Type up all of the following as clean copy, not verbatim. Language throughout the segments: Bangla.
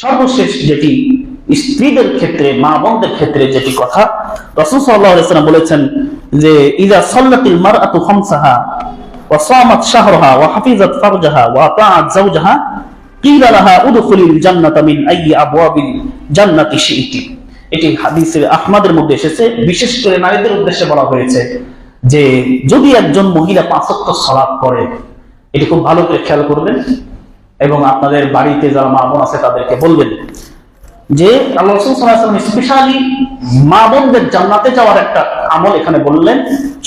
সর্বশেষ যেটি স্ত্রীদের ক্ষেত্রে, মা বোনদের ক্ষেত্রে যেটি কথা রাসূল সাল্লাল্লাহু আলাইহি ওয়াসাল্লাম বলেছেন যে ইযা সাল্লাতিল মারআতু খামসাহা ওয়া সামাত শাহরাহা ওয়া হাফিজাত ফারজাহা ওয়া আতাআত যাওজাহা কিলা লাহা উদখুলিল জান্নাতা মিন আইয়ি আবওয়াবিল জান্নাতি শি'তি। এটি হাদিসে আহমদের মধ্যে এসেছে। বিশেষ করে নারীদের উদ্দেশ্যে বলা হয়েছে যে যদি একজন মহিলা 5 ওয়াক্ত সালাত করে, এটি খুব ভালো করে খেয়াল করবেন এবং আপনাদের বাড়িতে যারা মা বোন আছে তাদেরকে বলবেন যে আল্লাহ রাসূল সাল্লাল্লাহু আলাইহি ওয়াসাল্লাম স্পেশালি মা বোনদের জান্নাতে যাওয়ার একটা আমল এখানে বললেন।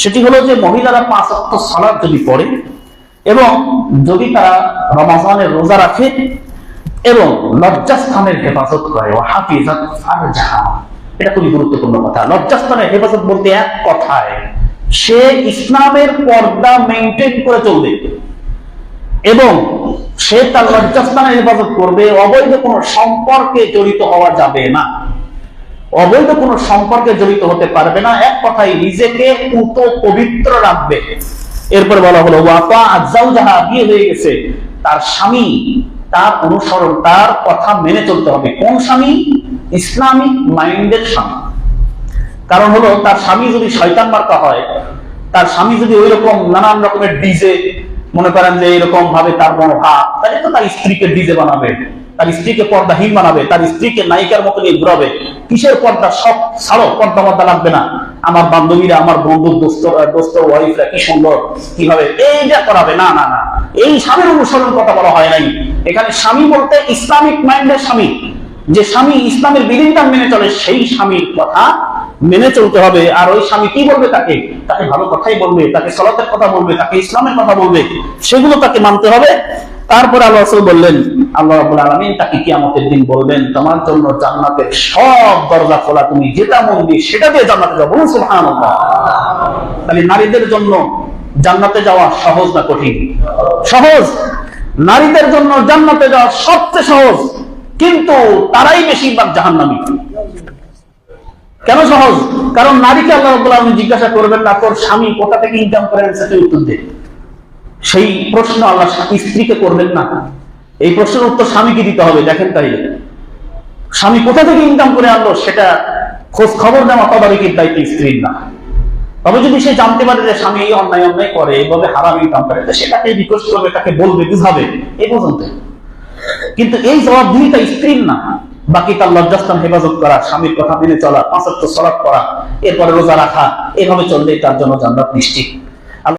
সেটি হলো যে মহিলারা 5 ওয়াক্ত সালাত যদি পড়ে এবং যদি তারা রমজানের রোজা রাখে এবং লজ্জাস্থানের হেফাজত করে, ও হাফিজাত ফারজাহা, এটা খুবই গুরুত্বপূর্ণ কথা। লজ্জাস্থানের হেফাজত বলতে এক কথায় সে ইসলামের পর্দা মেইনটেইন করে চলবে এবং সে তার লজ্জাস্থানের হেফাজত করবে। অবৈধ কোনো সম্পর্কে জড়িত হওয়া যাবে না, অবৈধ কোনো সম্পর্কে জড়িত হতে পারবে না। এক কথায় নিজেকে পুত পবিত্র রাখবে। এরপর বলা হলো ওয়াফা আযাওজাহা, বিয়ে হয়ে গেছে, তার স্বামী তার অনুসরণ, তার কথা মেনে চলতে হবে। কোন স্বামী? ইসলামিক মাইন্ডের স্বামী। কারণ হলো তার স্বামী যদি শয়তান মার্কা হয়, তার স্বামী যদি ওই রকম নানান রকমের ডিজে, মনে করেন যে এরকম ভাবে তার মনোভাব, তাহলে তো তার স্ত্রীকে ডিজে বানাবে, তার স্ত্রীকে পর্দাহীন বানাবে, তার স্ত্রীকে নায়িকার মতো নিয়ে ঘুরাবে। কিসের পর্দা? সব ছাড়ো, পর্দা লাগবে না। আমার বান্ধবীরা, আমার বন্ধুর দোস্ত ওয়াইফরা কি সুন্দর, কিভাবে এইটা করাবে। না না না, এই স্বামীর অনুসরণ কথা বলা হয় নাই এখানে। স্বামী বলতে ইসলামিক মাইন্ডের স্বামী, যে স্বামী ইসলামের বিধিবিধান মেনে চলে, সেই স্বামীর কথা মেনে চলতে হবে। আর ওই স্বামী কি বলবে তাকে? তাকে ভালো কথাই বলবে, তাকে সালাতের কথা বলবে, তাকে ইসলামের কথা বলবে, সেগুলো তাকে মানতে হবে। তারপরে আল্লাহ রাসূল বললেন, আল্লাহ রাব্বুল আলামিন তাকে কিয়ামতের দিন বলবেন, তোমার জন্য জান্নাতের সব দরজা খোলা, তুমি যেটা মন দিয়ে সেটা দিয়ে জান্নাতে যাও। বলুন সুবহানাল্লাহ। তাহলে নারীদের জন্য জান্নাতে যাওয়া সহজ না কঠিন? সহজ। নারীদের জন্য জান্নাতে যাওয়া সবচেয়ে সহজ, কিন্তু তারাই বেশিরভাগ জাহান্নামী। কেন সহজ? কারণ নারীকে আল্লাহ রাব্বুল আলামিন জিজ্ঞাসা করবেন না তোর স্বামী কোথা থেকে ইনকাম করে এনেছে, তুই উত্তর দে। সেই প্রশ্ন আল্লাহ স্ত্রীকে করবেন না, এই প্রশ্নের উত্তর স্বামীকে দিতে হবে। দেখেন তাইলে স্বামী কোথা থেকে ইনকাম করে আনলো সেটা খোঁজ খবর নেওয়া তদারকির দায়িত্ব স্ত্রীর না। তবে যদি সে জানতে পারে যে স্বামী এই অন্যায় করে, এইভাবে হারাম ইনকাম করে, সেটাকে রিকোয়েস্ট করবে, তাকে বলবে, বুঝাবে, এই পর্যন্ত। কিন্তু এই জবাবদিহিতা স্ত্রীর না। বাকি তার লজ্জাস্থান হেফাজত করা, স্বামীর কথা মেনে চলা, 5 ওয়াক্ত সালাত পড়া, এরপরে রোজা রাখা, এভাবে চললে তার জন্য জান্নাত নিশ্চিত।